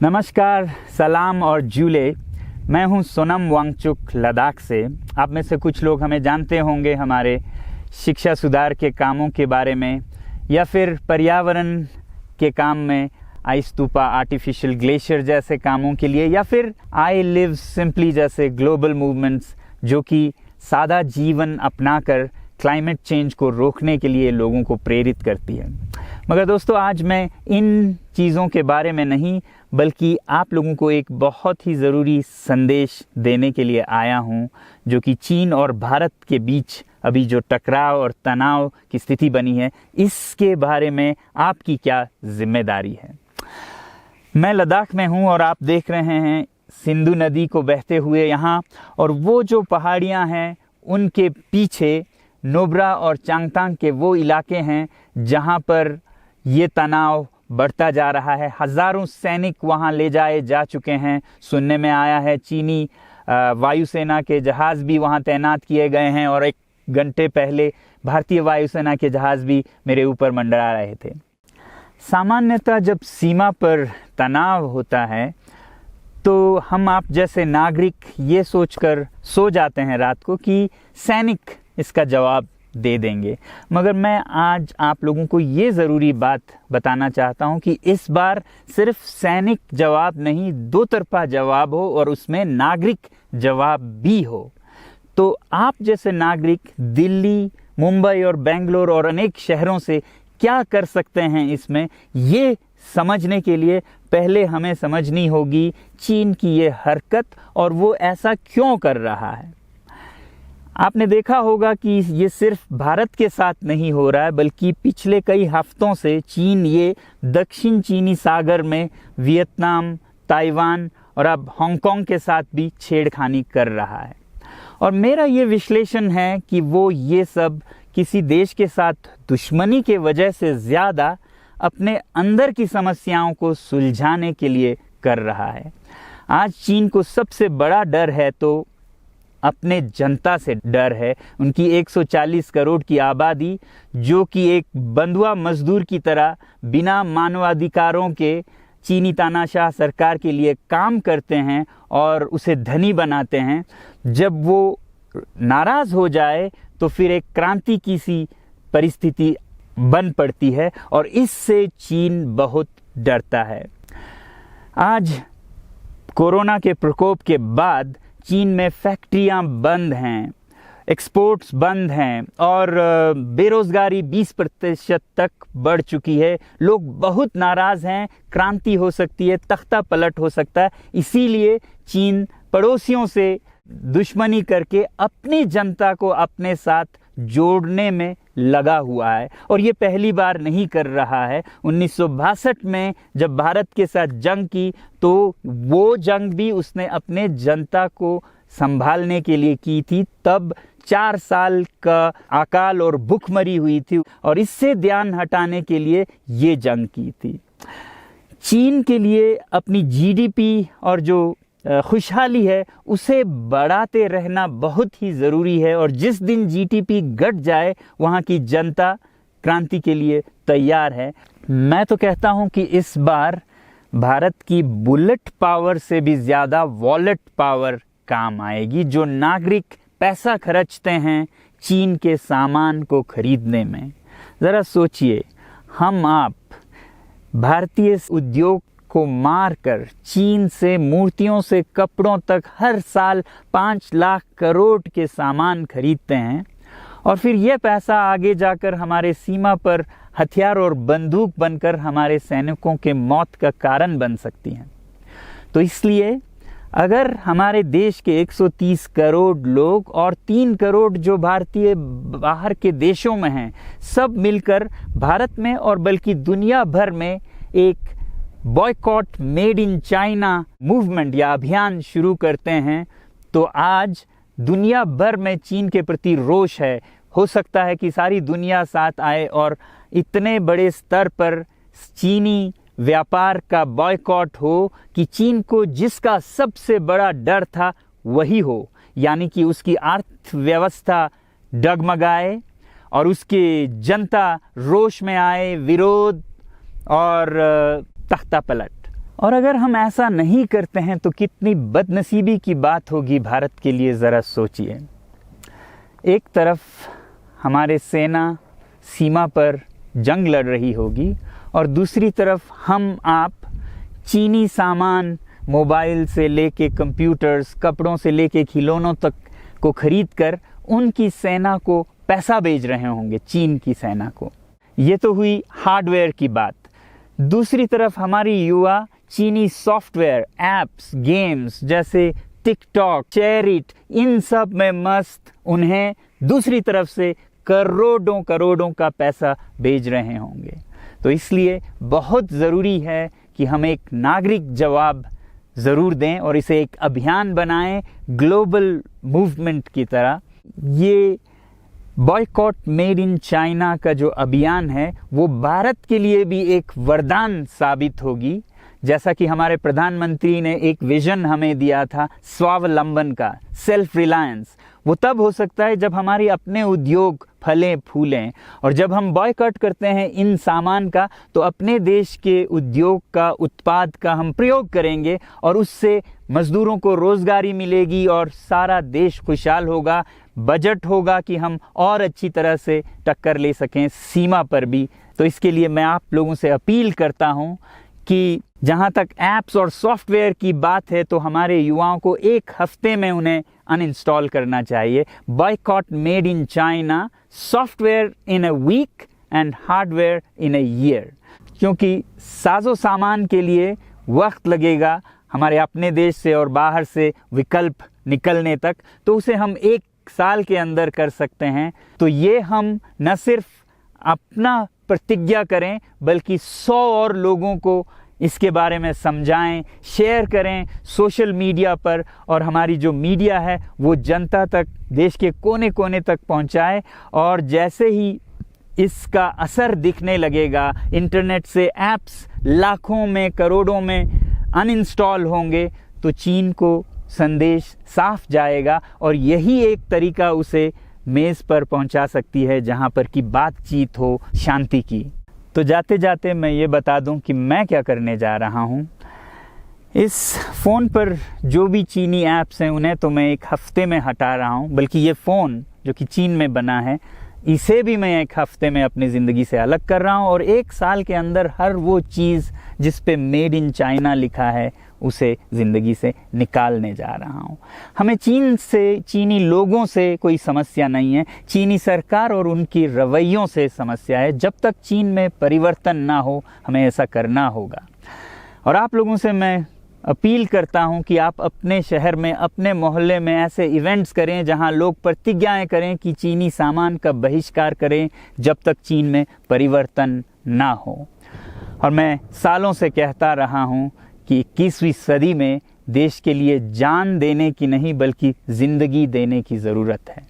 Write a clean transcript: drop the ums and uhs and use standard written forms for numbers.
नमस्कार, सलाम और जूले। मैं हूं सोनम वांगचुक लद्दाख से। आप में से कुछ लोग हमें जानते होंगे हमारे शिक्षा सुधार के कामों के बारे में, या फिर पर्यावरण के काम में आइस स्तूपा, आर्टिफिशियल ग्लेशियर जैसे कामों के लिए, या फिर आई लिव सिंपली जैसे ग्लोबल मूवमेंट्स जो कि सादा जीवन अपनाकर क्लाइमेट चेंज को रोकने के लिए लोगों को प्रेरित करती है। मगर दोस्तों, आज मैं इन चीज़ों के बारे में नहीं बल्कि आप लोगों को एक बहुत ही ज़रूरी संदेश देने के लिए आया हूं, जो कि चीन और भारत के बीच अभी जो टकराव और तनाव की स्थिति बनी है, इसके बारे में आपकी क्या जिम्मेदारी है। मैं लद्दाख में हूं और आप देख रहे हैं सिंधु नदी को बहते हुए यहाँ, और वो जो पहाड़ियाँ हैं उनके पीछे नुब्रा और चांगथांग के वो इलाके हैं जहाँ पर ये तनाव बढ़ता जा रहा है। हज़ारों सैनिक वहाँ ले जाए जा चुके हैं। सुनने में आया है चीनी वायुसेना के जहाज़ भी वहाँ तैनात किए गए हैं, और 1 घंटे पहले भारतीय वायुसेना के जहाज़ भी मेरे ऊपर मंडरा रहे थे। सामान्यतः जब सीमा पर तनाव होता है तो हम आप जैसे नागरिक ये सोचकर सो जाते हैं रात को कि सैनिक इसका जवाब दे देंगे। मगर मैं आज आप लोगों को ये ज़रूरी बात बताना चाहता हूँ कि इस बार सिर्फ सैनिक जवाब नहीं, दो तरफा जवाब हो और उसमें नागरिक जवाब भी हो। तो आप जैसे नागरिक दिल्ली, मुंबई और बेंगलोर और अनेक शहरों से क्या कर सकते हैं इसमें, ये समझने के लिए पहले हमें समझनी होगी चीन की ये हरकत और वो ऐसा क्यों कर रहा है। आपने देखा होगा कि ये सिर्फ भारत के साथ नहीं हो रहा है, बल्कि पिछले कई हफ्तों से चीन ये दक्षिण चीनी सागर में वियतनाम, ताइवान और अब हांगकांग के साथ भी छेड़खानी कर रहा है। और मेरा ये विश्लेषण है कि वो ये सब किसी देश के साथ दुश्मनी के वजह से ज़्यादा अपने अंदर की समस्याओं को सुलझाने के लिए कर रहा है। आज चीन को सबसे बड़ा डर है तो अपने जनता से डर है। उनकी 140 करोड़ की आबादी, जो कि एक बंधुआ मजदूर की तरह बिना मानवाधिकारों के चीनी तानाशाह सरकार के लिए काम करते हैं और उसे धनी बनाते हैं। जब वो नाराज़ हो जाए तो फिर एक क्रांति की सी परिस्थिति बन पड़ती है, और इससे चीन बहुत डरता है। आज कोरोना के प्रकोप के बाद चीन में फैक्ट्रियां बंद हैं, एक्सपोर्ट्स बंद हैं और बेरोज़गारी 20% तक बढ़ चुकी है। लोग बहुत नाराज़ हैं, क्रांति हो सकती है, तख्ता पलट हो सकता है। इसीलिए चीन पड़ोसियों से दुश्मनी करके अपनी जनता को अपने साथ जोड़ने में लगा हुआ है, और ये पहली बार नहीं कर रहा है। 1962 में जब भारत के साथ जंग की तो वो जंग भी उसने अपने जनता को संभालने के लिए की थी। तब 4 साल का अकाल और भूखमरी हुई थी, और इससे ध्यान हटाने के लिए ये जंग की थी। चीन के लिए अपनी जीडीपी और जो खुशहाली है उसे बढ़ाते रहना बहुत ही ज़रूरी है, और जिस दिन जीडीपी घट जाए वहाँ की जनता क्रांति के लिए तैयार है। मैं तो कहता हूँ कि इस बार भारत की बुलेट पावर से भी ज़्यादा वॉलेट पावर काम आएगी। जो नागरिक पैसा खर्चते हैं चीन के सामान को खरीदने में, ज़रा सोचिए, हम आप भारतीय उद्योग को मारकर चीन से मूर्तियों से कपड़ों तक हर साल 5 लाख करोड़ के सामान खरीदते हैं, और फिर यह पैसा आगे जाकर हमारे सीमा पर हथियार और बंदूक बनकर हमारे सैनिकों के मौत का कारण बन सकती हैं। तो इसलिए अगर हमारे देश के 130 करोड़ लोग और 3 करोड़ जो भारतीय बाहर के देशों में हैं, सब मिलकर भारत में और बल्कि दुनिया भर में एक boycott made in China movement या अभियान शुरू करते हैं, तो आज दुनिया भर में चीन के प्रति रोष है। हो सकता है कि सारी दुनिया साथ आए और इतने बड़े स्तर पर चीनी व्यापार का बॉयकॉट हो कि चीन को जिसका सबसे बड़ा डर था वही हो, यानी कि उसकी अर्थव्यवस्था डगमगाए और उसकी जनता रोष में आए, विरोध और तख्ता पलट। और अगर हम ऐसा नहीं करते हैं तो कितनी बदनसीबी की बात होगी भारत के लिए, ज़रा सोचिए। एक तरफ हमारे सेना सीमा पर जंग लड़ रही होगी और दूसरी तरफ हम आप चीनी सामान, मोबाइल से लेके कंप्यूटर्स, कपड़ों से लेके खिलौनों तक को खरीद कर उनकी सेना को पैसा भेज रहे होंगे, चीन की सेना को। ये तो हुई हार्डवेयर की बात। दूसरी तरफ हमारी युवा चीनी सॉफ्टवेयर, एप्स, गेम्स जैसे टिकटॉक, शेयरिट, इन सब में मस्त, उन्हें दूसरी तरफ से करोड़ों करोड़ों का पैसा भेज रहे होंगे। तो इसलिए बहुत ज़रूरी है कि हम एक नागरिक जवाब ज़रूर दें और इसे एक अभियान बनाएं, ग्लोबल मूवमेंट की तरह। ये बॉयकॉट मेड इन चाइना का जो अभियान है वो भारत के लिए भी एक वरदान साबित होगी। जैसा कि हमारे प्रधानमंत्री ने एक विजन हमें दिया था स्वावलंबन का, सेल्फ रिलायंस, वो तब हो सकता है जब हमारे अपने उद्योग फलें फूलें। और जब हम बॉयकॉट करते हैं इन सामान का तो अपने देश के उद्योग का, उत्पाद का हम प्रयोग करेंगे और उससे मजदूरों को रोजगारी मिलेगी और सारा देश खुशहाल होगा। बजट होगा कि हम और अच्छी तरह से टक्कर ले सकें सीमा पर भी। तो इसके लिए मैं आप लोगों से अपील करता हूं कि जहां तक ऐप्स और सॉफ्टवेयर की बात है तो हमारे युवाओं को एक हफ्ते में उन्हें अनइंस्टॉल करना चाहिए। Boycott made in China, software in a week and hardware in a year. क्योंकि साजो सामान के लिए वक्त लगेगा हमारे अपने देश से और बाहर से विकल्प निकलने तक, तो उसे हम 1 साल के अंदर कर सकते हैं। तो ये हम न सिर्फ अपना प्रतिज्ञा करें बल्कि 100 और लोगों को इसके बारे में समझाएं, शेयर करें सोशल मीडिया पर, और हमारी जो मीडिया है वो जनता तक, देश के कोने कोने तक पहुंचाए। और जैसे ही इसका असर दिखने लगेगा, इंटरनेट से ऐप्स लाखों में, करोड़ों में अनइंस्टॉल होंगे, तो चीन को संदेश साफ जाएगा और यही एक तरीका उसे मेज़ पर पहुंचा सकती है जहां पर कि बातचीत हो शांति की। तो जाते जाते मैं ये बता दूं कि मैं क्या करने जा रहा हूं। इस फ़ोन पर जो भी चीनी ऐप्स हैं उन्हें तो मैं 1 हफ्ते में हटा रहा हूं, बल्कि ये फ़ोन जो कि चीन में बना है इसे भी मैं 1 हफ्ते में अपनी ज़िंदगी से अलग कर रहा हूं। और 1 साल के अंदर हर वो चीज़ जिस पे मेड इन चाइना लिखा है उसे ज़िंदगी से निकालने जा रहा हूं। हमें चीन से, चीनी लोगों से कोई समस्या नहीं है, चीनी सरकार और उनकी रवैयों से समस्या है। जब तक चीन में परिवर्तन ना हो हमें ऐसा करना होगा। और आप लोगों से मैं अपील करता हूं कि आप अपने शहर में, अपने मोहल्ले में ऐसे इवेंट्स करें जहां लोग प्रतिज्ञाएं करें कि चीनी सामान का बहिष्कार करें जब तक चीन में परिवर्तन ना हो। और मैं सालों से कहता रहा हूं कि 21वीं सदी में देश के लिए जान देने की नहीं बल्कि ज़िंदगी देने की ज़रूरत है।